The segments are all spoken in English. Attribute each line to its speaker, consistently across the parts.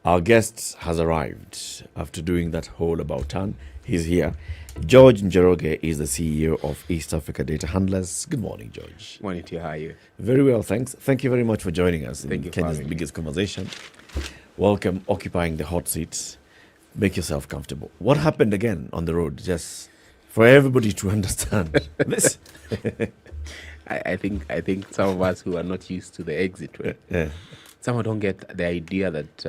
Speaker 1: Our guest has arrived after doing that whole about turn. He's here. George Njoroge is the CEO of East Africa Data Handlers. Good morning, George.
Speaker 2: Morning to you. How are you?
Speaker 1: Very well, thanks. Thank you very much for joining us
Speaker 2: Thank
Speaker 1: in
Speaker 2: you for
Speaker 1: Kenya's
Speaker 2: having me.
Speaker 1: biggest conversation. Welcome, occupying the hot seats. Make yourself comfortable. What happened again on the road? Just for everybody to understand this.
Speaker 2: I think some of us who are not used to the exit way,
Speaker 1: Yeah.
Speaker 2: some don't get the idea that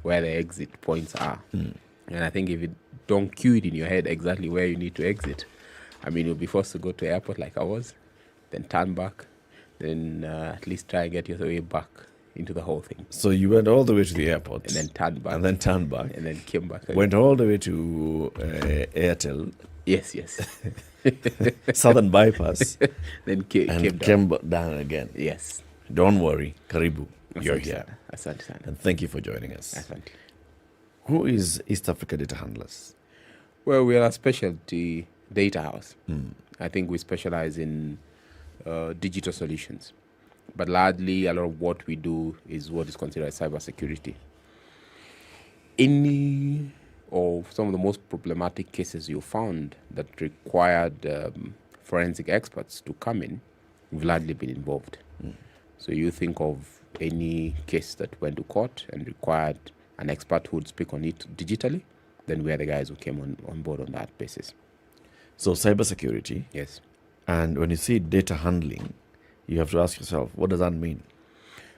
Speaker 2: where the exit points are. And I think if you don't cue it in your head exactly where you need to exit, I mean, you'll be forced to go to airport like I was, then turn back, then at least try and get your way back into the whole thing.
Speaker 1: So you went all the way to the airport.
Speaker 2: And then turned back.
Speaker 1: And then turned back.
Speaker 2: And then came back again.
Speaker 1: Went all the way to Airtel.
Speaker 2: Yes.
Speaker 1: Southern Bypass.
Speaker 2: Then came
Speaker 1: and
Speaker 2: down.
Speaker 1: came down again.
Speaker 2: Yes.
Speaker 1: Don't worry, Karibu, you're
Speaker 2: Asante
Speaker 1: here.
Speaker 2: sana. Asante sana.
Speaker 1: And thank you for joining us.
Speaker 2: Asante.
Speaker 1: Who is East Africa Data Handlers?
Speaker 2: Well, we are a specialty data house. I think we specialize in digital solutions. But largely, a lot of what we do is what is considered cybersecurity. Any of some of the most problematic cases you found that required forensic experts to come in, we've largely been involved. So you think of any case that went to court and required an expert who would speak on it digitally, then we are the guys who came on board on that basis.
Speaker 1: So cybersecurity.
Speaker 2: Yes.
Speaker 1: And when you see data handling, you have to ask yourself, what does that mean?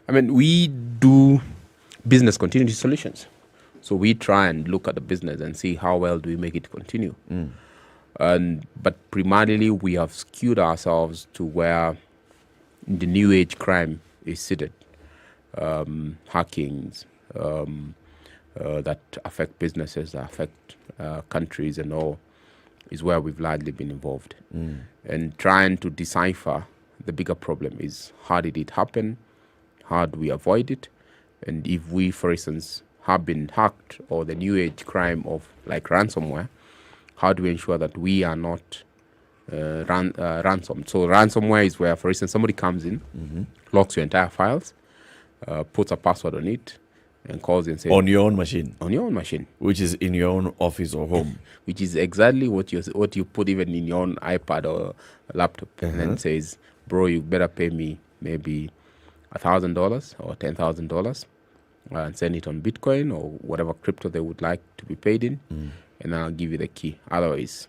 Speaker 2: I mean, we do business continuity solutions. So we try and look at the business and see how well do we make it continue. But primarily, we have skewed ourselves to where the new age crime is seated. Hackings that affect businesses, that affect countries and all, is where we've largely been involved. And trying to decipher the bigger problem is, how did it happen? How do we avoid it? And if we, for instance, have been hacked, or the new age crime of like ransomware, how do we ensure that we are not ransomed? So ransomware is where, for instance, somebody comes in, locks your entire files, puts a password on it, and calls and says,
Speaker 1: On your own machine.
Speaker 2: On your own machine.
Speaker 1: Which is in your own office or home.
Speaker 2: Which is exactly what you put even in your own iPad or laptop. And then says, bro, you better pay me maybe $1,000 or $10,000 and send it on Bitcoin or whatever crypto they would like to be paid in. And I'll give you the key. Otherwise,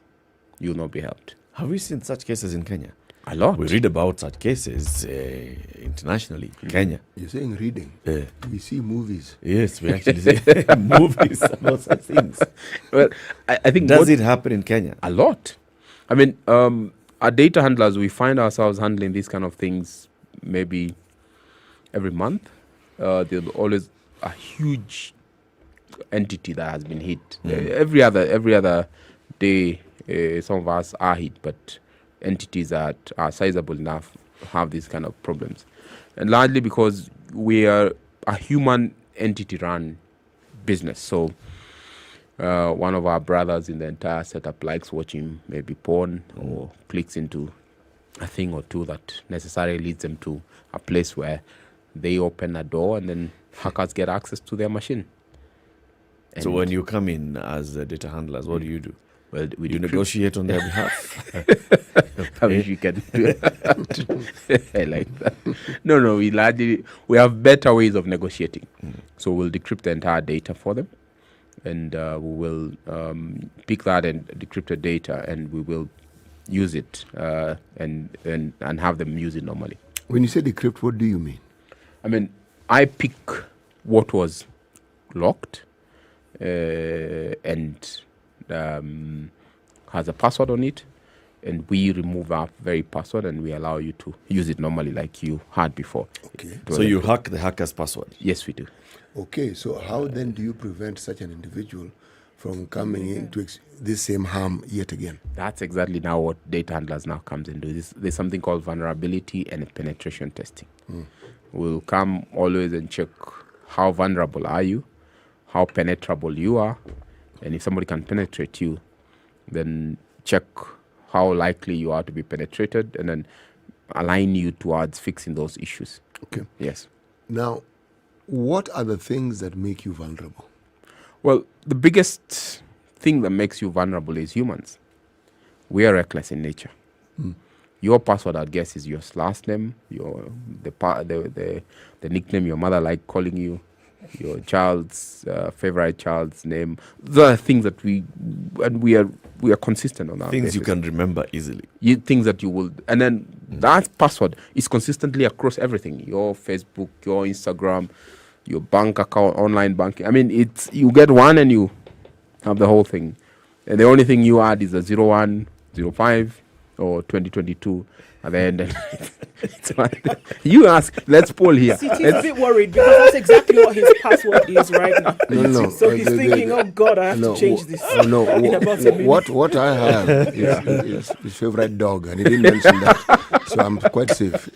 Speaker 2: you'll not be helped.
Speaker 1: Have we seen such cases in Kenya?
Speaker 2: A lot.
Speaker 1: We read about such cases internationally in Kenya.
Speaker 3: You're saying reading. We see movies.
Speaker 1: Yes, we actually see movies about such things.
Speaker 2: Well, I think
Speaker 1: Does it happen in Kenya?
Speaker 2: a lot. I mean, our data handlers, we find ourselves handling these kind of things maybe every month. There's always a huge entity that has been hit. Every other day, some of us are hit, but entities that are sizable enough have these kind of problems. And largely because we are a human entity-run business. So one of our brothers in the entire setup likes watching maybe porn or clicks into a thing or two that necessarily leads them to a place where they open a door and then hackers get access to their machine.
Speaker 1: So when you come in as data handlers, what do you do?
Speaker 2: Well, we
Speaker 1: You negotiate on their behalf?
Speaker 2: I wish you can do that. I like that. No, we have better ways of negotiating. So we'll decrypt the entire data for them, and we will pick that and decrypted data, and we will use it and have them use it normally.
Speaker 3: When you say decrypt, what do you mean?
Speaker 2: I mean, I pick what was locked and has a password on it, and we remove our very password and we allow you to use it normally like you had before.
Speaker 3: Okay.
Speaker 1: So you hack the hacker's password?
Speaker 2: Yes, we do.
Speaker 3: Okay, so how then do you prevent such an individual from coming into this same harm yet again?
Speaker 2: That's exactly now what data handlers now comes and do. There's something called vulnerability and penetration testing. We'll come always and check how vulnerable are you, how penetrable you are, and if somebody can penetrate you, then check how likely you are to be penetrated, and then align you towards fixing those issues.
Speaker 3: Okay.
Speaker 2: Yes.
Speaker 3: Now, What are the things that make you vulnerable?
Speaker 2: Well, the biggest thing that makes you vulnerable is humans. We are reckless in nature. Your password, I guess, is your last name, the nickname your mother liked calling you, your child's favorite child's name. Those are things that we are consistent on that.
Speaker 1: Things you can remember easily.
Speaker 2: Things that you will, and then that password is consistently across everything: your Facebook, your Instagram, your bank account, online banking. I mean, it's you get one and you have the whole thing, and the only thing you add is a 01, 05, or 2022 at the end. You ask, let's poll here.
Speaker 4: See, he's a bit worried because that's exactly what his password is right now.
Speaker 3: No.
Speaker 4: So he's thinking, oh God, I have to change this. in about a minute.
Speaker 3: What I have is his favorite dog, and he didn't mention that, so I'm quite safe.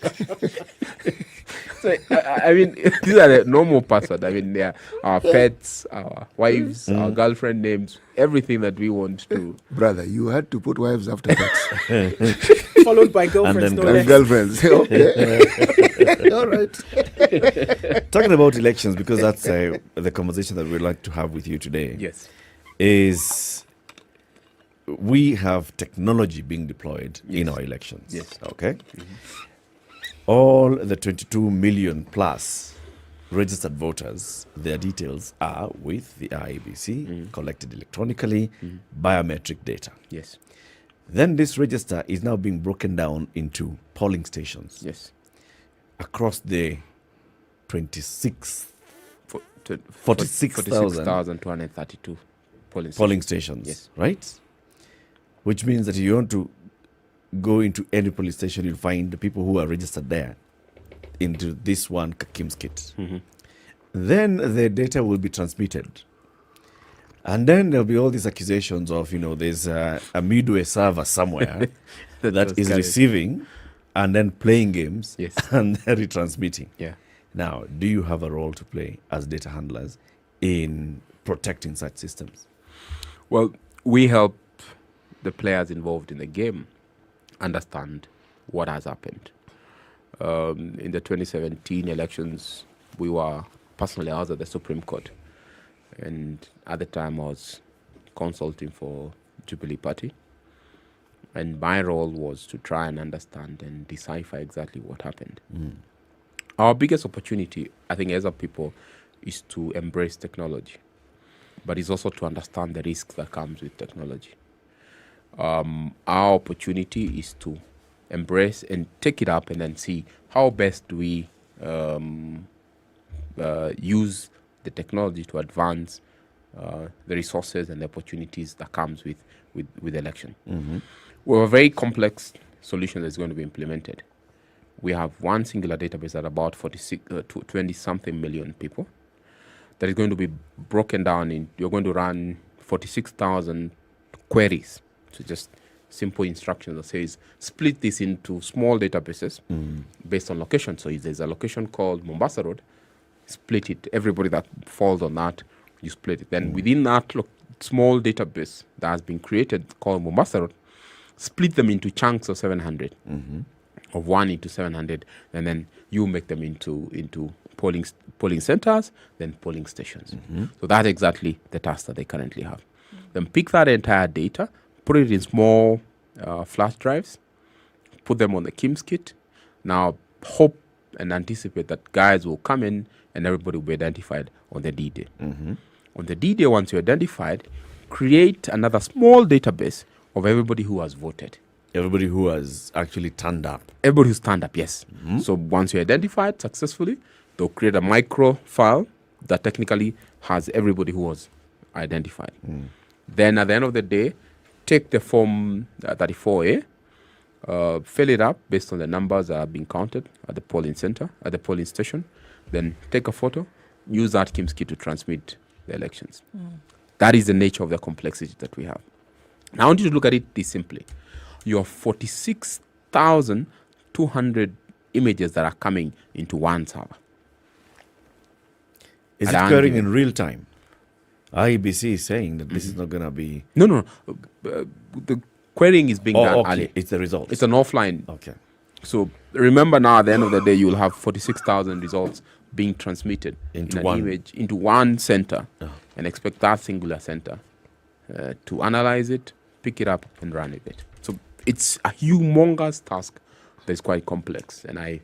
Speaker 2: So, I mean, these are the normal passwords. I mean, they are our pets, our wives, our girlfriend names, everything that we want to.
Speaker 3: Brother, you had to put wives after pets.
Speaker 4: Followed by girlfriends, no
Speaker 1: then
Speaker 4: less.
Speaker 3: Girlfriends. Okay. All right.
Speaker 1: Talking about elections, because that's the conversation that we'd like to have with you today.
Speaker 2: Yes.
Speaker 1: Is we have technology being deployed in our elections.
Speaker 2: Yes.
Speaker 1: Okay. All the 22 million plus registered voters, their details are with the IEBC, collected electronically, biometric data.
Speaker 2: Yes.
Speaker 1: Then this register is now being broken down into polling stations
Speaker 2: Yes.
Speaker 1: across the 46,232 polling stations.
Speaker 2: Yes.
Speaker 1: Right? Which means that if you want to go into any police station, you'll find the people who are registered there into this one Kim's kit. Then the data will be transmitted. And then there'll be all these accusations of, there's a midway server somewhere that is receiving and then playing games and then retransmitting.
Speaker 2: Yeah.
Speaker 1: Now, do you have a role to play as data handlers in protecting such systems?
Speaker 2: Well, we help the players involved in the game understand what has happened. In the 2017 elections, I was at the Supreme Court. And at the time, I was consulting for Jubilee Party. And my role was to try and understand and decipher exactly what happened. Our biggest opportunity, I think, as a people, is to embrace technology. But it's also to understand the risks that comes with technology. Our opportunity is to embrace and take it up and then see how best do we use the technology to advance the resources and the opportunities that comes with election. We have a very complex solution that's going to be implemented. We have one singular database at about 20-something million people that is going to be broken down in, you're going to run 46,000 queries. So just simple instructions that says, split this into small databases based on location. So if there's a location called Mombasa Road, split it. Everybody that falls on that, you split it. Then within that small database that has been created called Mombasa Road, split them into chunks of 700, of 1 into 700, and then you make them into polling centers, then polling stations. So that's exactly the task that they currently have. Then pick that entire data, put it in small flash drives, put them on the Kim's kit. Now hope and anticipate that guys will come in and everybody will be identified on the D-Day. On the D-Day, once you're identified, create another small database of everybody who has voted.
Speaker 1: Everybody who has actually turned up.
Speaker 2: Everybody who's turned up, yes. So once you're identified successfully, they'll create a micro file that technically has everybody who was identified. Then at the end of the day, take the form 34A, fill it up based on the numbers that are being counted at the polling center, at the polling station. Then take a photo, use that Kim's kit to transmit the elections. That is the nature of the complexity that we have. Now I want you to look at it this simply. You have 46,200 images that are coming into one server.
Speaker 1: Is it querying in real time? IEBC is saying that this is not going to be...
Speaker 2: No. The querying is being done early.
Speaker 1: It's the result.
Speaker 2: It's an offline.
Speaker 1: Okay.
Speaker 2: So remember now, at the end of the day, you will have 46,000 results being transmitted
Speaker 1: Into
Speaker 2: in
Speaker 1: one.
Speaker 2: an image into one center, and expect that singular center to analyze it, pick it up, and run with it. So it's a humongous task that is quite complex, and I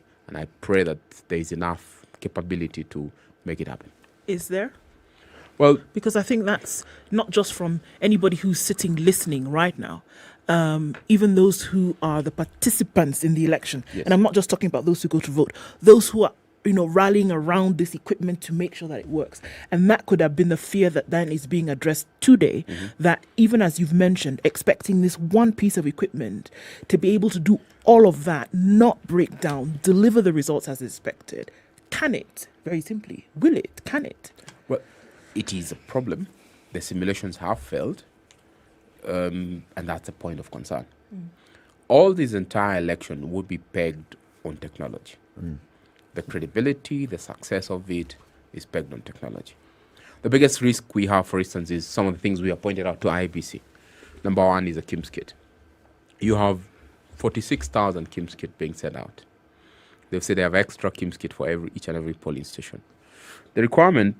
Speaker 2: pray that there is enough capability to make it happen.
Speaker 4: Is there?
Speaker 2: Well,
Speaker 4: Because I think that's not just from anybody who's sitting listening right now, even those who are the participants in the election.
Speaker 2: Yes.
Speaker 4: And I'm not just talking about those who go to vote, those who are, rallying around this equipment to make sure that it works. And that could have been the fear that then is being addressed today, that even as you've mentioned, expecting this one piece of equipment to be able to do all of that, not break down, deliver the results as expected. Can it? Very simply. Will it? Can it?
Speaker 2: well, it is a problem. The simulations have failed, and that's a point of concern. All this entire election would be pegged on technology. The credibility, the success of it is pegged on technology. The biggest risk we have, for instance, is some of the things we have pointed out to IBC. Number one is a KIMS kit. You have 46,000 KIMS kit being sent out. They've said they have extra KIMS kit for each and every polling station. The requirement,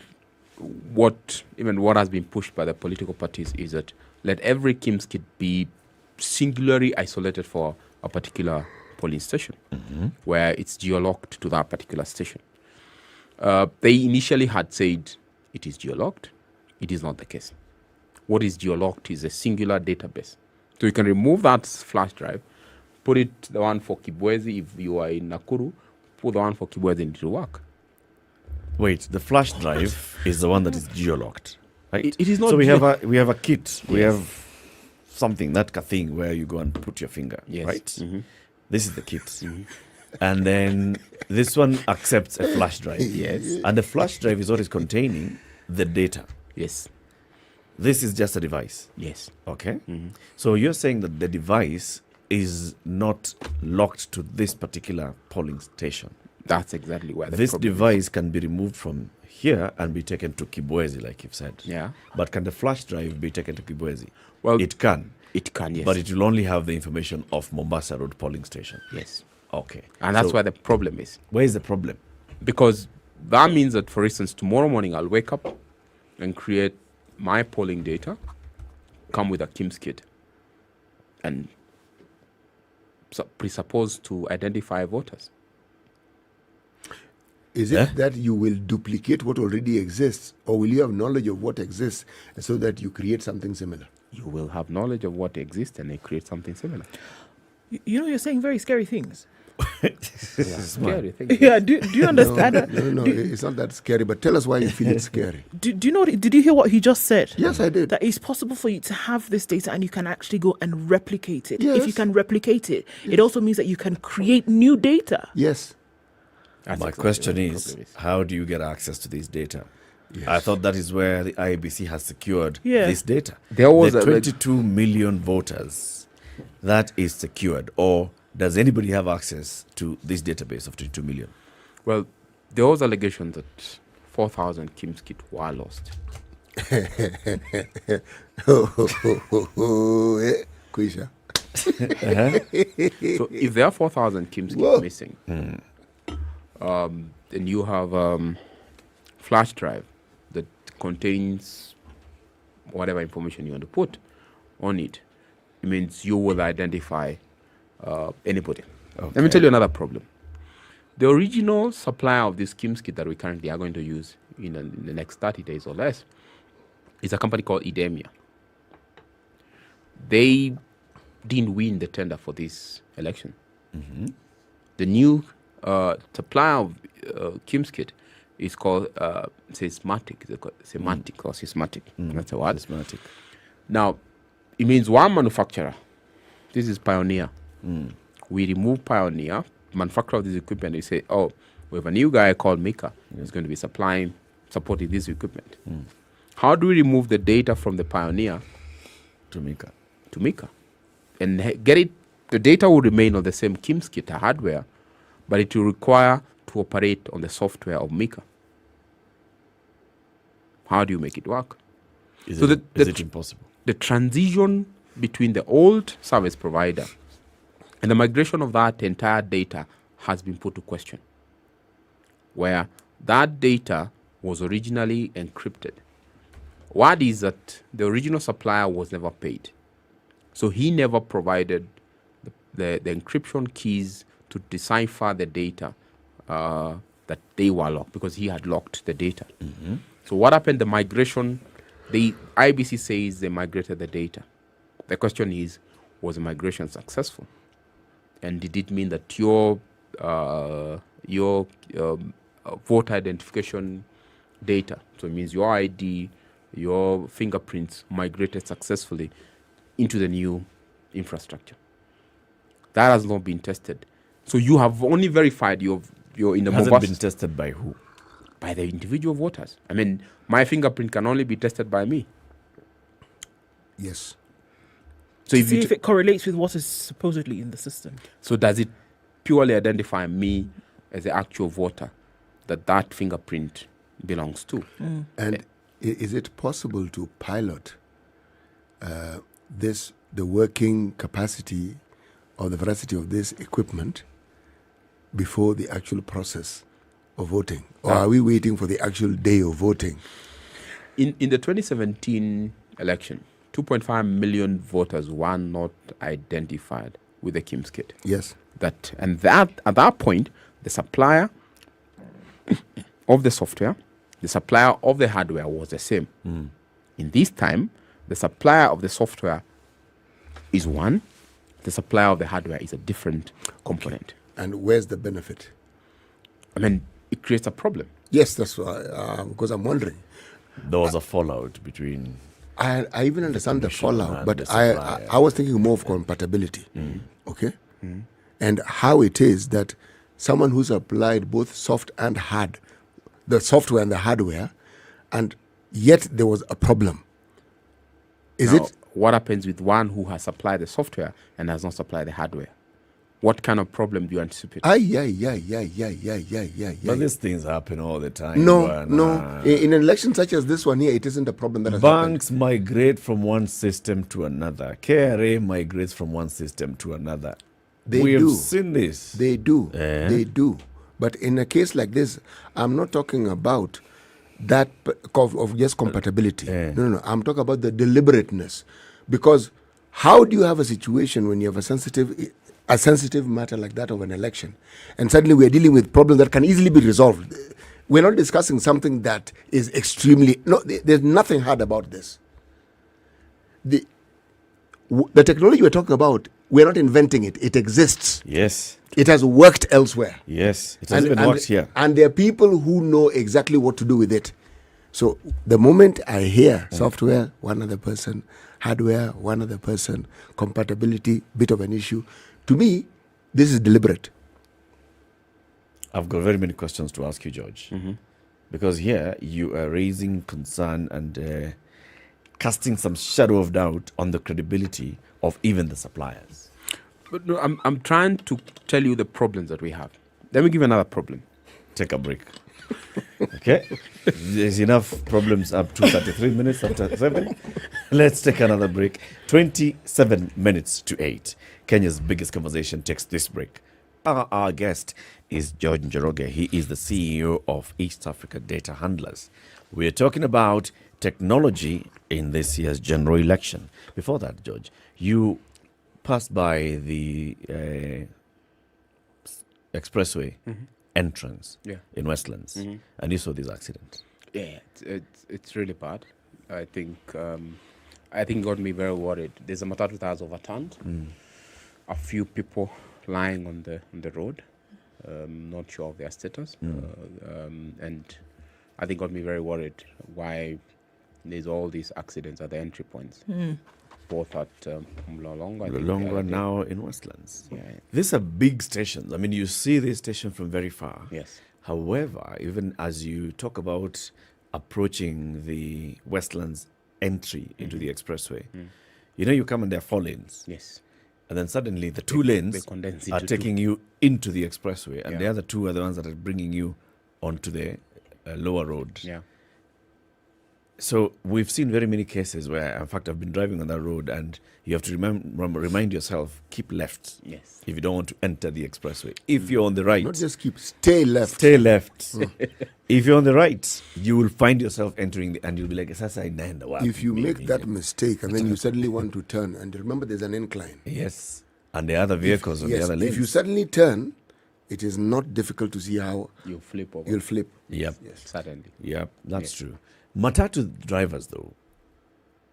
Speaker 2: what has been pushed by the political parties, is that let every KIMS kit be singularly isolated for a particular polling station, where it's geolocked to that particular station. They initially had said it is geolocked. It is not the case. What is geolocked is a singular database. So you can remove that flash drive, put it the one for Kibwezi if you are in Nakuru, put the one for Kibwezi and it will work.
Speaker 1: Wait, the flash drive is the one that is geolocked, right?
Speaker 2: It is not.
Speaker 1: So we have a kit. We have something, that thing where you go and put your finger,
Speaker 2: Yes.
Speaker 1: right? This is the kit. And then this one accepts a flash drive.
Speaker 2: Yes.
Speaker 1: And the flash drive is what is containing the data.
Speaker 2: Yes.
Speaker 1: This is just a device.
Speaker 2: Yes.
Speaker 1: Okay. So you're saying that the device is not locked to this particular polling station.
Speaker 2: That's exactly where the
Speaker 1: This
Speaker 2: problem
Speaker 1: device can be removed from here and be taken to Kibwezi, like you've said.
Speaker 2: Yeah.
Speaker 1: But can the flash drive be taken to Kibwezi?
Speaker 2: Well,
Speaker 1: It can.
Speaker 2: It can, yes.
Speaker 1: But it will only have the information of Mombasa Road polling station.
Speaker 2: yes.
Speaker 1: Okay.
Speaker 2: And that's
Speaker 1: So
Speaker 2: where the problem is.
Speaker 1: where is the problem?
Speaker 2: Because that means that, for instance, tomorrow morning I'll wake up and create my polling data, come with a KIMS kit, and presuppose to identify voters.
Speaker 3: Is it that you will duplicate what already exists, or will you have knowledge of what exists so that you create something similar?
Speaker 2: You will have knowledge of what exists and they create something similar.
Speaker 4: You're saying very scary things.
Speaker 2: Scary thing.
Speaker 4: Yeah, do you understand?
Speaker 3: No, it's not that scary, but tell us why you feel it's scary.
Speaker 4: Do you know? Did you hear what he just said?
Speaker 3: Yes, I did.
Speaker 4: That it's possible for you to have this data and you can actually go and replicate it.
Speaker 3: Yes.
Speaker 4: If you can replicate it, it also means that you can create new data.
Speaker 3: Yes.
Speaker 2: That's
Speaker 1: My
Speaker 2: exactly
Speaker 1: question
Speaker 2: what the
Speaker 1: is,
Speaker 2: problem
Speaker 1: how do you get access to this data?
Speaker 3: Yes.
Speaker 1: I thought that is where the IBC has secured this data.
Speaker 2: There was
Speaker 1: the
Speaker 2: a-
Speaker 1: 22 million voters, that is secured. Or does anybody have access to this database of 22 million?
Speaker 2: Well, there was allegation that 4,000 KIMS kit were lost.
Speaker 3: Quisha.
Speaker 2: So if there are 4,000 KIMS
Speaker 3: Whoa.
Speaker 2: kit missing, then you have flash drive that contains whatever information you want to put on it. It means you will identify anybody. Let me tell you another problem. The original supplier of this KIMS kit that we currently are going to use in the next 30 days or less is a company called EADH. They didn't win the tender for this election. The new supplier of KIMS kit is called Seismatic. Semantic or Seismatic. That's a word.
Speaker 1: Systematic.
Speaker 2: Now, it means one manufacturer. This is Pioneer. We remove Pioneer, manufacturer of this equipment. We say, oh, we have a new guy called Mika. He's going to be supporting this equipment. How do we remove the data from the Pioneer
Speaker 1: To Mika.
Speaker 2: to Mika? And get it, the data will remain on the same KIMS kit hardware, but it will require to operate on the software of Mika. How do you make it work?
Speaker 1: Is
Speaker 2: So
Speaker 1: it
Speaker 2: the
Speaker 1: impossible?
Speaker 2: The transition between the old service provider and the migration of that entire data has been put to question, where that data was originally encrypted. What is that the original supplier was never paid. So he never provided the encryption keys to decipher the data that they were locked, because he had locked the data. So what happened? The migration, the IBC says they migrated the data. The question is, was the migration successful? And did it mean that your voter identification data, so it means your ID, your fingerprints, migrated successfully into the new infrastructure? That has not been tested. So you have only verified you're in the
Speaker 1: Has it
Speaker 2: mobile
Speaker 1: been tested by who?
Speaker 2: by the individual voters. I mean, my fingerprint can only be tested by me.
Speaker 3: Yes.
Speaker 2: So if
Speaker 4: See
Speaker 2: you
Speaker 4: if it correlates with what is supposedly in the system.
Speaker 2: so does it purely identify me as the actual voter that fingerprint belongs to?
Speaker 3: And is it possible to pilot the working capacity or the veracity of this equipment before the actual process of voting? Or are we waiting for the actual day of voting?
Speaker 2: In the 2017 election, 2.5 million voters were not identified with the KIMS kit.
Speaker 3: Yes.
Speaker 2: That at that point, the supplier of the software, the supplier of the hardware was the same. In this time, the supplier of the software is one, the supplier of the hardware is a different component.
Speaker 3: And where's the benefit?
Speaker 2: I mean, it creates a problem.
Speaker 3: Yes, that's why, because I'm wondering.
Speaker 1: There was a fallout between.
Speaker 3: I even understand the
Speaker 1: commission
Speaker 3: fallout,
Speaker 1: and
Speaker 3: but
Speaker 1: the
Speaker 3: I
Speaker 1: supplier.
Speaker 3: was thinking more of compatibility. Okay? And how it is that someone who's applied both soft and hard, the software and the hardware, and yet there was a problem. Is
Speaker 2: Now,
Speaker 3: it?
Speaker 2: what happens with one who has supplied the software and has not supplied the hardware? What kind of problem do you anticipate?
Speaker 3: Yeah.
Speaker 1: But these things happen all the time.
Speaker 3: No.
Speaker 1: Bwana.
Speaker 3: In an election such as this one here, it isn't a problem that has happened.
Speaker 1: Banks migrate from one system to another. KRA migrates from one system to another.
Speaker 3: They
Speaker 1: We
Speaker 3: do.
Speaker 1: have seen this.
Speaker 3: They do.
Speaker 1: Eh?
Speaker 3: They do. But in a case like this, I'm not talking about that of just compatibility. No. I'm talking about the deliberateness. Because how do you have a situation when you have a sensitive matter like that of an election, and suddenly we're dealing with problems that can easily be resolved? We're not discussing something that is extremely... No, there's nothing hard about this. The technology we're talking about, we're not inventing it. It exists.
Speaker 1: Yes.
Speaker 3: It has worked elsewhere.
Speaker 1: Yes. It has even worked here.
Speaker 3: And there are people who know exactly what to do with it. So the moment I hear software, one other person, hardware, one other person, compatibility, bit of an issue, to me, this is deliberate.
Speaker 1: I've got very many questions to ask you, George. Because here you are raising concern and casting some shadow of doubt on the credibility of even the suppliers.
Speaker 2: But no, I'm trying to tell you the problems that we have. Let me give you another problem.
Speaker 1: Take a break. Okay? There's enough problems up to 33 minutes after 7. Let's take another break. 27 minutes to 8. Kenya's biggest conversation takes this break. Our guest is George Njoroge. He is the CEO of East Africa Data Handlers. We're talking about technology in this year's general election. Before that, George, you passed by the expressway entrance in Westlands, and you saw this accident.
Speaker 2: Yeah, it's really bad. I think it got me very worried. There's a matatu that has overturned. A few people lying on the road. Not sure of their status. And I think got me very worried why there's all these accidents at the entry points. Both at
Speaker 1: Longer now in Westlands.
Speaker 2: Yeah.
Speaker 1: These are big stations. I mean, you see this station from very far.
Speaker 2: Yes.
Speaker 1: However, even as you talk about approaching the Westlands entry into the expressway, you come and there are 4 lanes.
Speaker 2: Yes.
Speaker 1: And then suddenly the 2 lanes
Speaker 2: they condense
Speaker 1: are
Speaker 2: into
Speaker 1: taking you into the expressway, and
Speaker 2: Yeah.
Speaker 1: the other 2 are the ones that are bringing you onto the lower road.
Speaker 2: Yeah.
Speaker 1: So we've seen very many cases where, in fact, I've been driving on that road, and you have to remind yourself, keep left.
Speaker 2: Yes.
Speaker 1: If you don't want to enter the expressway. If you're on the right,
Speaker 3: Not just keep, stay left.
Speaker 1: stay left. If you're on the right, you will find yourself entering, and you'll be like, "Sasa inaenda wapi?"
Speaker 3: If you make that mistake and then you suddenly want to turn, and remember there's an incline.
Speaker 1: Yes, and the other vehicles on the other lanes.
Speaker 3: If you suddenly turn, it is not difficult to see how
Speaker 2: You flip over.
Speaker 3: you'll flip.
Speaker 1: Yep.
Speaker 3: Yes.
Speaker 2: Certainly.
Speaker 1: Yep, that's true. Matatu drivers, though,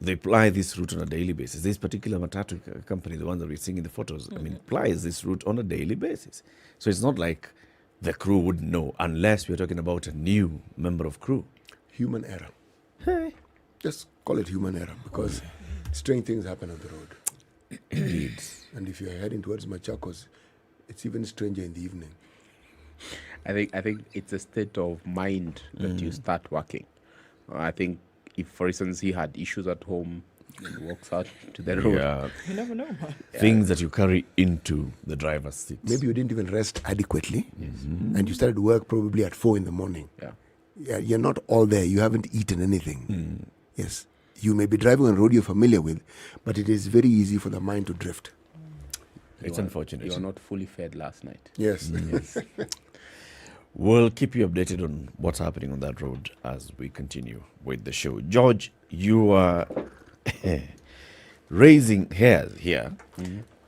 Speaker 1: they ply this route on a daily basis. This particular Matatu company, the one that we're seeing in the photos, I mean, plies this route on a daily basis. So it's not like the crew wouldn't know, unless we're talking about a new member of crew.
Speaker 3: Human error. Just call it human error, because strange things happen on the road.
Speaker 1: Indeed.
Speaker 3: And if you're heading towards Machakos, it's even stranger in the evening.
Speaker 2: I think it's a state of mind that you start working. I think if, for instance, he had issues at home, he walks out to the road.
Speaker 1: Yeah.
Speaker 4: You never know, man.
Speaker 1: Things that you carry into the driver's seat.
Speaker 3: Maybe you didn't even rest adequately, and you started work probably at 4 in the morning.
Speaker 2: Yeah.
Speaker 3: Yeah, you're not all there. You haven't eaten anything. Yes. You may be driving on a road you're familiar with, but it is very easy for the mind to drift.
Speaker 1: It's unfortunate.
Speaker 2: You are not fully fed last night.
Speaker 3: Yes.
Speaker 1: Yes. We'll keep you updated on what's happening on that road as we continue with the show. George, you are raising hairs here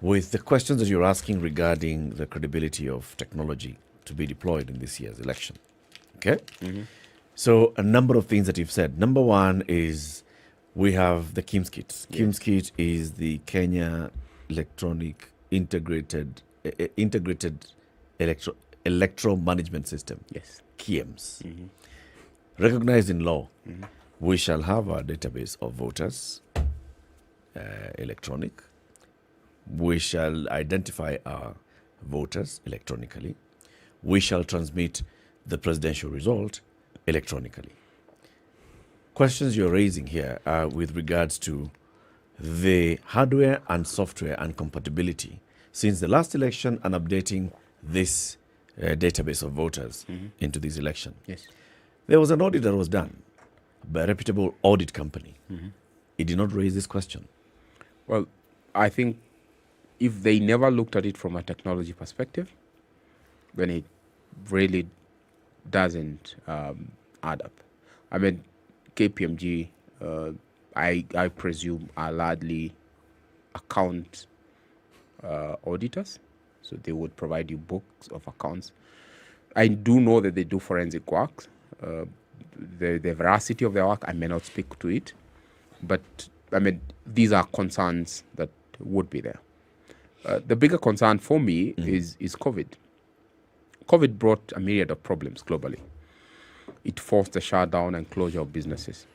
Speaker 1: with the questions that you're asking regarding the credibility of technology to be deployed in this year's election. Okay? So, a number of things that you've said. Number one is we have the KIMS kit. KIMS kit is the Kenya Electronic Integrated Electro Management System.
Speaker 2: Yes.
Speaker 1: KIEMS. Recognized in law, we shall have our database of voters, electronic. We shall identify our voters electronically. We shall transmit the presidential result electronically. Questions you're raising here are with regards to the hardware and software and compatibility since the last election and updating this database of voters into this election.
Speaker 2: Yes.
Speaker 1: There was an audit that was done by a reputable audit company. It did not raise this question.
Speaker 2: Well, I think if they never looked at it from a technology perspective, then it really doesn't add up. I mean, KPMG, I presume, are largely account auditors. So they would provide you books of accounts. I do know that they do forensic work. The veracity of their work, I may not speak to it. But, I mean, these are concerns that would be there. The bigger concern for me is COVID. COVID brought a myriad of problems globally. It forced the shutdown and closure of businesses.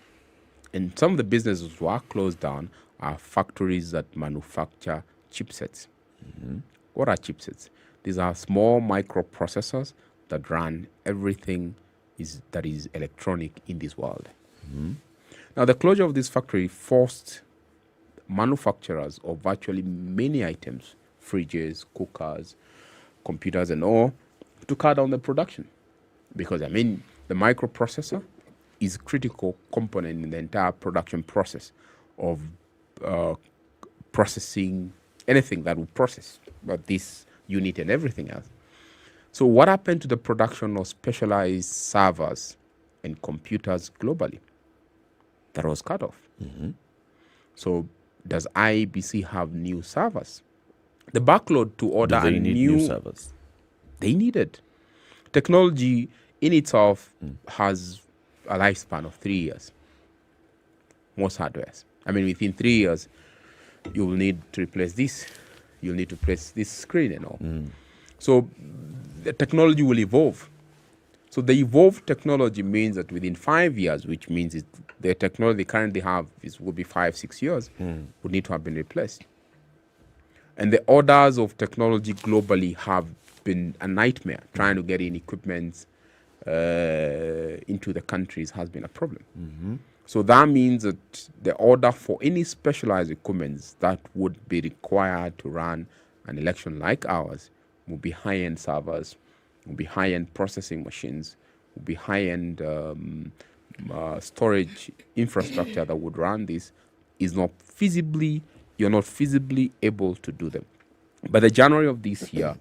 Speaker 2: And some of the businesses were closed down are factories that manufacture chipsets. What are chipsets? These are small microprocessors that run everything that is electronic in this world. Now, the closure of this factory forced manufacturers of virtually many items, fridges, cookers, computers, and all, to cut down the production. Because, I mean, the microprocessor is a critical component in the entire production process of processing anything that will process, but this unit and everything else. So what happened to the production of specialized servers and computers globally? That was cut off. So does IBC have new servers? The backload to order
Speaker 1: Do they need new servers?
Speaker 2: They needed. Technology in itself has a lifespan of 3 years. Most hardwares. I mean, within 3 years, you will need to replace this. You'll need to replace this screen and all. So the technology will evolve. So the evolved technology means that within 5 years, which means the technology they currently have will be 5-6 years, would need to have been replaced. And the orders of technology globally have been a nightmare. Trying to get in equipment into the countries has been a problem. So that means that the order for any specialized equipment that would be required to run an election like ours will be high-end servers, will be high-end processing machines, will be high-end storage infrastructure that would run this you're not feasibly able to do them. By the January of this year,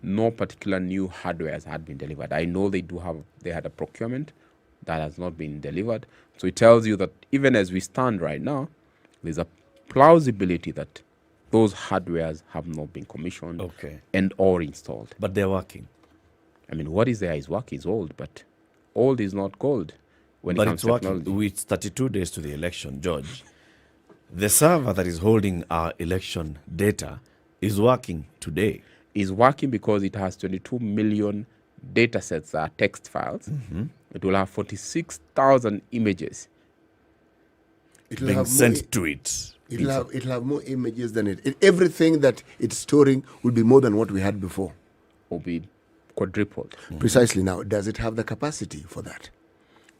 Speaker 2: no particular new hardware had been delivered. I know they had a procurement that has not been delivered. So it tells you that even as we stand right now, there's a plausibility that those hardwares have not been commissioned and or installed.
Speaker 1: But they're working.
Speaker 2: I mean, what is there is working is old, but old is not gold.
Speaker 1: But it's working. With 32 days to the election, George, the server that is holding our election data is working today.
Speaker 2: Is working because it has 22 million data sets that are text files. It will have 46,000 images
Speaker 1: being sent to it.
Speaker 3: It'll have more images than everything that it's storing will be more than what we had before.
Speaker 2: Will be quadrupled.
Speaker 3: Precisely. Now, does it have the capacity for that?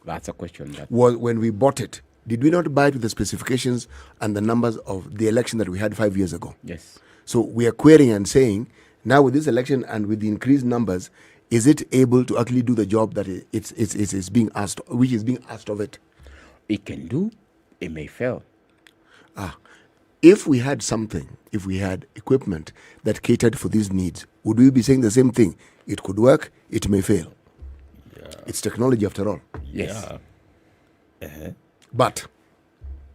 Speaker 2: That's a question.
Speaker 3: When we bought it, did we not buy it with the specifications and the numbers of the election that we had 5 years ago?
Speaker 2: Yes.
Speaker 3: So we are querying and saying, now with this election and with the increased numbers, is it able to actually do the job that it's being asked, which is being asked of it?
Speaker 2: It can do. It may fail.
Speaker 3: If we had equipment that catered for these needs, would we be saying the same thing? It could work, it may fail. Yeah. It's technology after all.
Speaker 2: Yes.
Speaker 1: Yeah.
Speaker 3: But,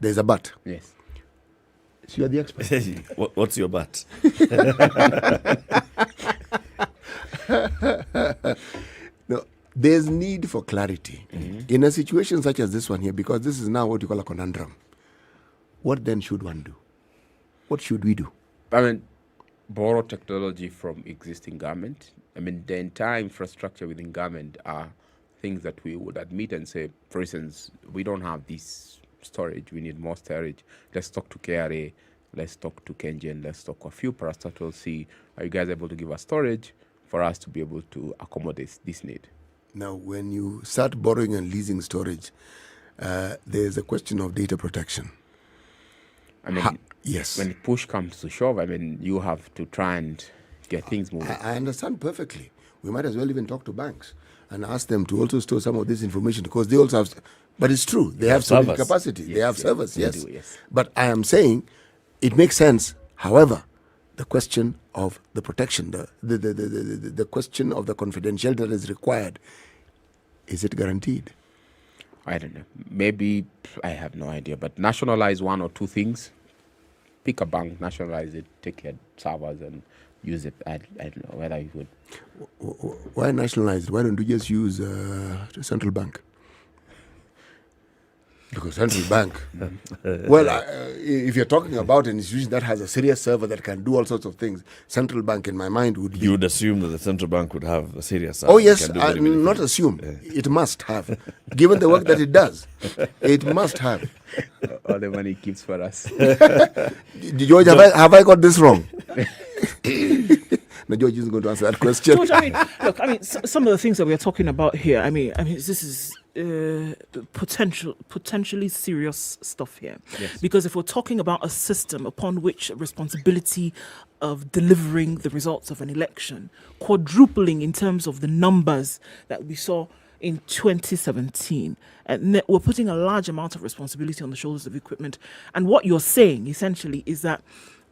Speaker 3: there's a but.
Speaker 2: Yes.
Speaker 3: So you're the expert.
Speaker 1: What's your but?
Speaker 3: No, there's need for clarity. In a situation such as this one here, because this is now what you call a conundrum. What then should one do? What should we do?
Speaker 2: I mean, borrow technology from existing government. I mean, the entire infrastructure within government are things that we would admit and say, for instance, we don't have this storage, we need more storage. Let's talk to KRA, let's talk to Kengen, let's talk to a few parastatals, see, are you guys able to give us storage for us to be able to accommodate this need?
Speaker 3: Now, when you start borrowing and leasing storage, there's a question of data protection.
Speaker 2: I mean,
Speaker 3: yes.
Speaker 2: When push comes to shove, I mean, you have to try and get things moving.
Speaker 3: I understand perfectly. We might as well even talk to banks and ask them to also store some of this information because they also have, but it's true, they have storage capacity. Yes, they have servers, yes.
Speaker 2: They do, yes.
Speaker 3: But I am saying it makes sense. However, the question of the protection, the question of the confidentiality that is required, is it guaranteed?
Speaker 2: I don't know. Maybe, I have no idea, but nationalize one or two things. Pick a bank, nationalize it, take your servers and use it. I don't know whether you would.
Speaker 3: Why nationalize it? Why don't you just use the central bank? Because central bank, well, if you're talking about an institution that has a serious server that can do all sorts of things, central bank in my mind would be...
Speaker 1: You would assume that the central bank would have a serious server.
Speaker 3: Oh yes, not assume. It must have. Given the work that it does, it must have.
Speaker 2: All the money it keeps for us.
Speaker 3: George, have I got this wrong? No, George isn't going to answer that question.
Speaker 4: George, I mean, look, I mean, some of the things that we're talking about here, I mean, this is potentially serious stuff here.
Speaker 2: Yes.
Speaker 4: Because if we're talking about a system upon which responsibility of delivering the results of an election, quadrupling in terms of the numbers that we saw in 2017, and we're putting a large amount of responsibility on the shoulders of equipment. And what you're saying essentially is that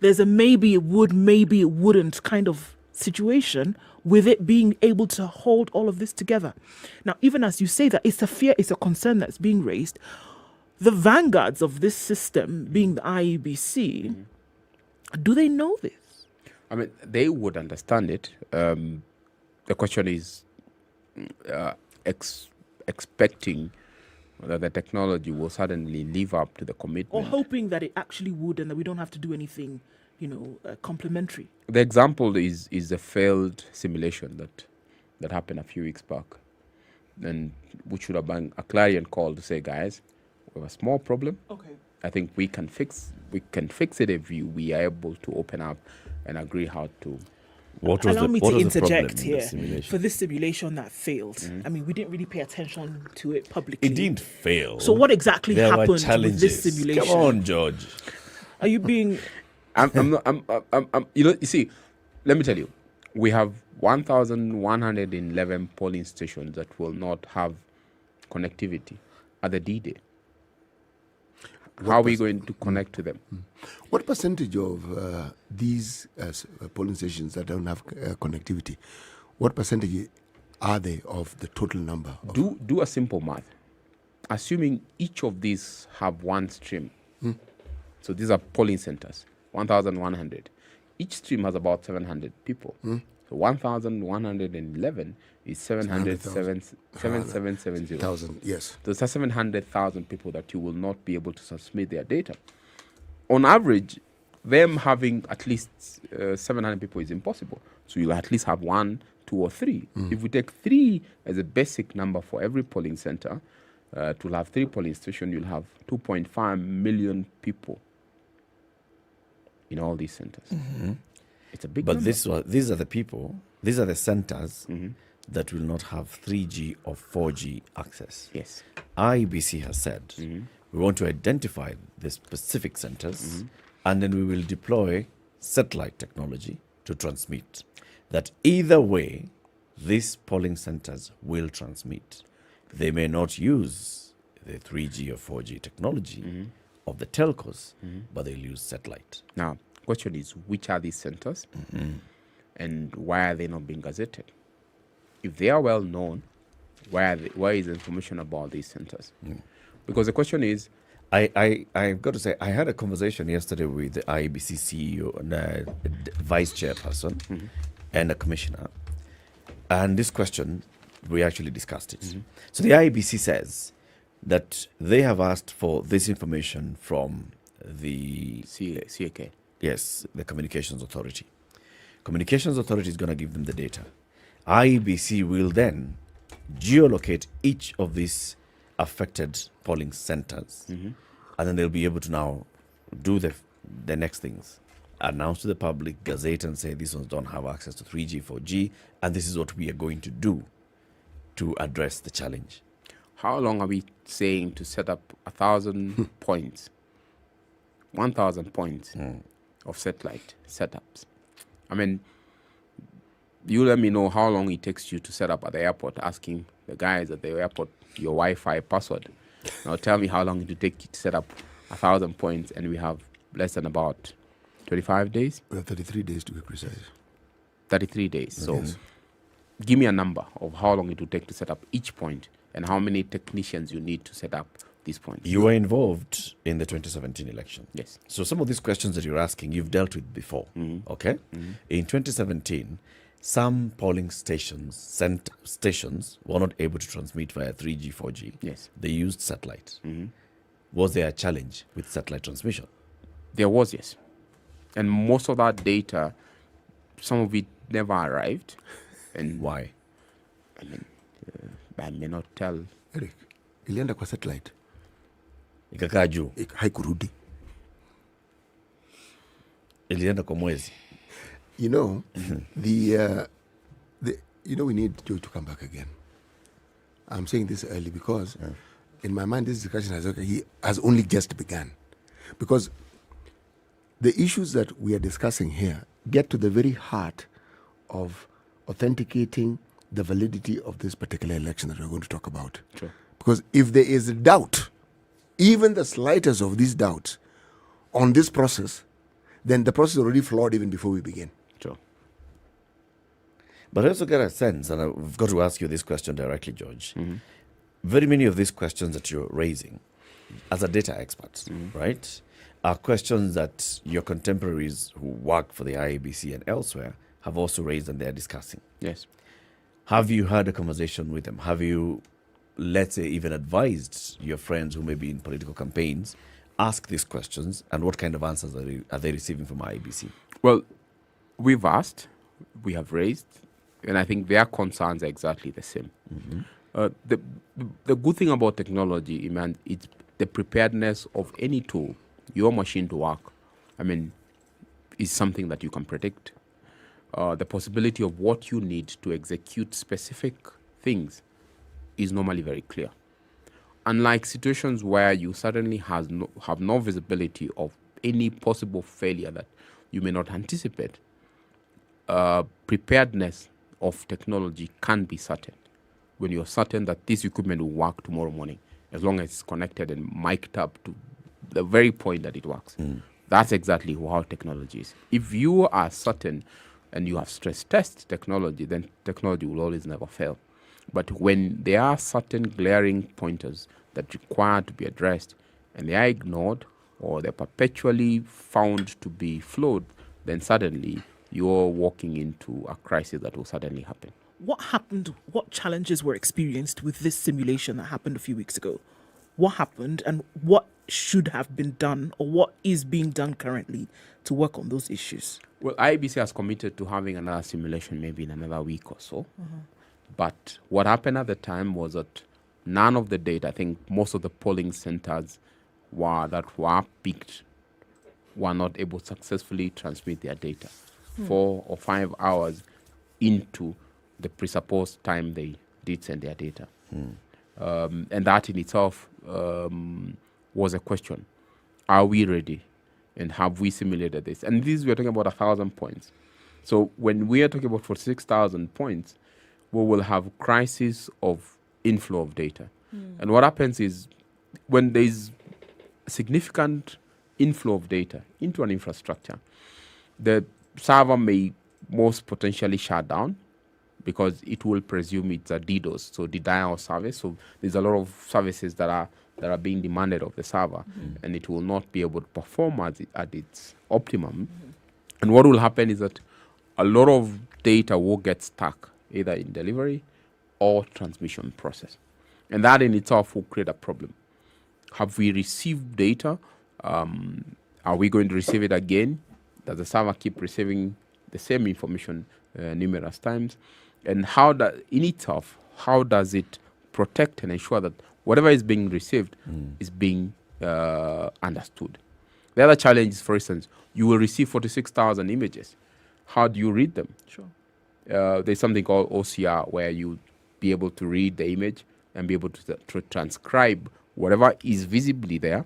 Speaker 4: there's a maybe it would, maybe it wouldn't kind of situation with it being able to hold all of this together. Now, even as you say that, it's a fear, it's a concern that's being raised. The vanguards of this system, being the IEBC, do they know this?
Speaker 2: I mean, they would understand it. The question is expecting that the technology will suddenly live up to the commitment.
Speaker 4: Or hoping that it actually would and that we don't have to do anything, complementary.
Speaker 2: The example is a failed simulation that happened a few weeks back. And we should have been a client call to say, guys, we have a small problem.
Speaker 4: Okay.
Speaker 2: I think we can fix it if we are able to open up and agree how to.
Speaker 4: Allow me to interject here. For this simulation that failed, I mean, we didn't really pay attention to it publicly.
Speaker 1: It didn't fail.
Speaker 4: So what exactly
Speaker 1: There were
Speaker 4: happened
Speaker 1: challenges.
Speaker 4: with this simulation?
Speaker 1: Come on, George.
Speaker 4: Are you being...
Speaker 2: I'm not, you see, let me tell you, we have 1,111 polling stations that will not have connectivity. at the D-Day. How are we going to connect to them?
Speaker 3: What percentage of these polling stations that don't have connectivity, what percentage are they of the total number?
Speaker 2: Do a simple math. Assuming each of these have one stream, so these are polling centers, 1,100. Each stream has about 700 people. So 1,111 is 7770.
Speaker 3: Yes.
Speaker 2: So it's 700,000 people that you will not be able to transmit their data. On average, them having at least 700 people is impossible. So you'll at least have 1, 2, or 3. If we take 3 as a basic number for every polling center, to have 3 polling stations, you'll have 2.5 million people in all these centers. It's a big
Speaker 1: But
Speaker 2: number.
Speaker 1: these are the people, these are the centers that will not have 3G or 4G access.
Speaker 2: Yes.
Speaker 1: IBC has said we want to identify the specific centers and then we will deploy satellite technology to transmit. That either way, these polling centers will transmit. They may not use the 3G or 4G technology of the telcos, but they'll use satellite.
Speaker 2: Now, question is, which are these centers and why are they not being gazetted? If they are well known, where is the information about these centers? Because the question is,
Speaker 1: I've got to say, I had a conversation yesterday with the IBC CEO and vice chairperson and a commissioner. And this question, we actually discussed it. So the IBC says that they have asked for this information from the
Speaker 2: CAK.
Speaker 1: Yes, the Communications Authority. Communications Authority is going to give them the data. IBC will then geolocate each of these affected polling centers, and then they'll be able to now do the next things. Announce to the public, gazette, and say these ones don't have access to 3G, 4G, and this is what we are going to do to address the challenge.
Speaker 2: How long are we saying to set up 1,000 points, 1,000 points of satellite setups? I mean, you let me know how long it takes you to set up at the airport, asking the guys at the airport your Wi-Fi password. Now tell me how long it will take you to set up 1,000 points, and we have less than about 25 days?
Speaker 3: We have 33 days to be precise.
Speaker 2: 33 days. So give me a number of how long it will take to set up each point and how many technicians you need to set up these points.
Speaker 1: You were involved in the 2017 election.
Speaker 2: Yes.
Speaker 1: So some of these questions that you're asking, you've dealt with before. Okay? In 2017, some polling stations were not able to transmit via 3G, 4G.
Speaker 2: Yes.
Speaker 1: They used satellite. Was there a challenge with satellite transmission?
Speaker 2: There was, yes. And most of that data, some of it never arrived. And
Speaker 1: Why?
Speaker 2: I mean, I may not tell.
Speaker 3: Eric, ilienda kwa satellite.
Speaker 1: Ikakaa juu.
Speaker 3: Haikurudi.
Speaker 1: Ilienda kwa mwezi.
Speaker 3: You know, we need Joe to come back again. I'm saying this early because in my mind, this discussion has only just begun. Because the issues that we are discussing here get to the very heart of authenticating the validity of this particular election that we're going to talk about.
Speaker 2: Sure.
Speaker 3: Because if there is doubt, even the slightest of these doubts on this process, then the process is already flawed even before we begin.
Speaker 2: Sure.
Speaker 1: But I also get a sense, and I've got to ask you this question directly, George. Very many of these questions that you're raising as a data expert, right, are questions that your contemporaries who work for the IABC and elsewhere have also raised and they're discussing.
Speaker 2: Yes.
Speaker 1: Have you had a conversation with them? Have you, let's say, even advised your friends who may be in political campaigns, ask these questions, and what kind of answers are they receiving from IABC? Well,
Speaker 2: we've asked, we have raised, and I think their concerns are exactly the same. The good thing about technology, man, it's the preparedness of any tool, your machine to work, I mean, is something that you can predict. The possibility of what you need to execute specific things is normally very clear. Unlike situations where you suddenly have no visibility of any possible failure that you may not anticipate, preparedness of technology can be certain. When you're certain that this equipment will work tomorrow morning, as long as it's connected and mic'd up to the very point that it works. That's exactly how technology is. If you are certain and you have stress test technology, then technology will always never fail. But when there are certain glaring pointers that require to be addressed and they are ignored or they're perpetually found to be flawed, then suddenly you're walking into a crisis that will suddenly happen.
Speaker 4: What happened? What challenges were experienced with this simulation that happened a few weeks ago? What happened and what should have been done or what is being done currently to work on those issues?
Speaker 2: Well, IBC has committed to having another simulation maybe in another week or so. But what happened at the time was that none of the data, I think most of the polling centers that were picked were not able to successfully transmit their data 4 or 5 hours into the presupposed time they did send their data. And that in itself was a question. Are we ready? And have we simulated this? And this, we're talking about 1,000 points. So when we are talking about 46,000 points, we will have crisis of inflow of data. And what happens is when there's significant inflow of data into an infrastructure, the server may most potentially shut down because it will presume it's a DDoS, so denial of service. So there's a lot of services that are being demanded of the server, and it will not be able to perform at its optimum. And what will happen is that a lot of data will get stuck either in delivery or transmission process. And that in itself will create a problem. Have we received data? Are we going to receive it again? Does the server keep receiving the same information numerous times? And how does it protect and ensure that whatever is being received is being understood? The other challenge is, for instance, you will receive 46,000 images. How do you read them?
Speaker 4: Sure.
Speaker 2: There's something called OCR where you be able to read the image and be able to transcribe whatever is visibly there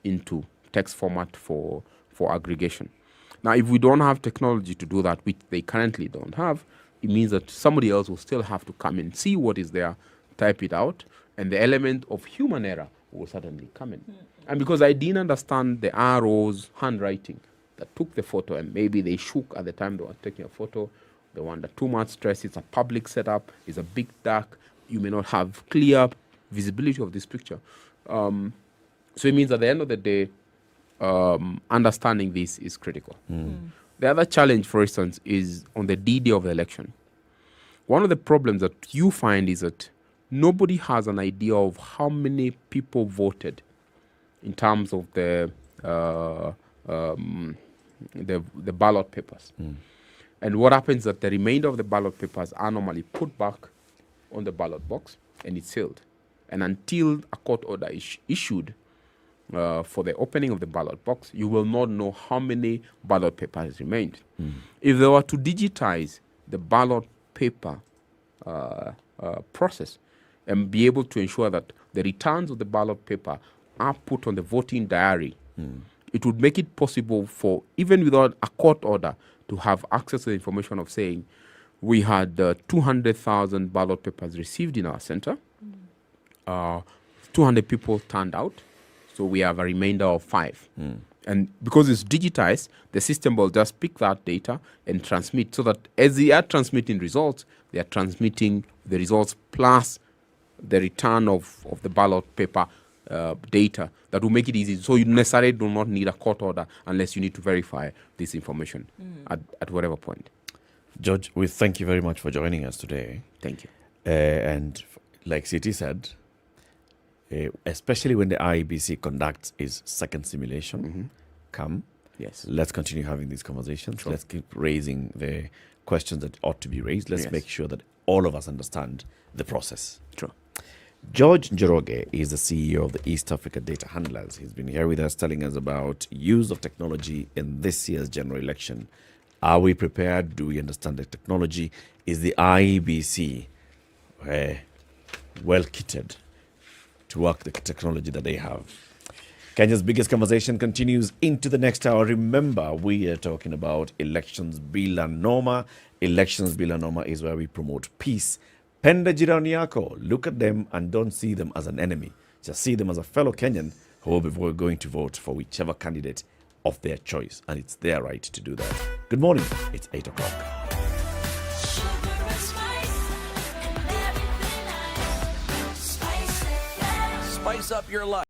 Speaker 2: into text format for aggregation. Now, if we don't have technology to do that, which they currently don't have, it means that somebody else will still have to come and see what is there, type it out, and the element of human error will suddenly come in. And because I didn't understand the RO's handwriting that took the photo, and maybe they shook at the time they were taking a photo, they were under too much stress, it's a public setup, it's a big dark, you may not have clear visibility of this picture. So it means at the end of the day, understanding this is critical. The other challenge, for instance, is on the D-Day of the election. One of the problems that you find is that nobody has an idea of how many people voted in terms of the ballot papers. And what happens is that the remainder of the ballot papers are normally put back on the ballot box and it's sealed. And until a court order is issued for the opening of the ballot box, you will not know how many ballot papers remained. If they were to digitize the ballot paper process and be able to ensure that the returns of the ballot paper are put on the voting diary, it would make it possible for, even without a court order, to have access to the information of saying, we had 200,000 ballot papers received in our center. 200 people turned out. So we have a remainder of 5. And because it's digitized, the system will just pick that data and transmit, so that as they are transmitting results, they are transmitting the results plus the return of the ballot paper data. That will make it easy. So you necessarily do not need a court order unless you need to verify this information at whatever point.
Speaker 1: George, we thank you very much for joining us today.
Speaker 2: Thank you.
Speaker 1: And like CT said, especially when the IEBC conducts its second simulation,
Speaker 2: Yes.
Speaker 1: Let's continue having these conversations.
Speaker 2: Sure.
Speaker 1: Let's keep raising the questions that ought to be raised. Let's
Speaker 2: Yes.
Speaker 1: make sure that all of us understand the process.
Speaker 2: Sure.
Speaker 1: George Njoroge is the CEO of the East Africa Data Handlers. He's been here with us telling us about use of technology in this year's general election. Are we prepared? Do we understand the technology? Is the IEBC well kitted to work the technology that they have? Kenya's biggest conversation continues into the next hour. Remember, we are talking about elections bila noma. Elections bila noma is where we promote peace. Penda jirani yako. Look at them and don't see them as an enemy. Just see them as a fellow Kenyan who will be going to vote for whichever candidate of their choice, and it's their right to do that. Good morning. It's 8 o'clock.
Speaker 5: Spice up your life.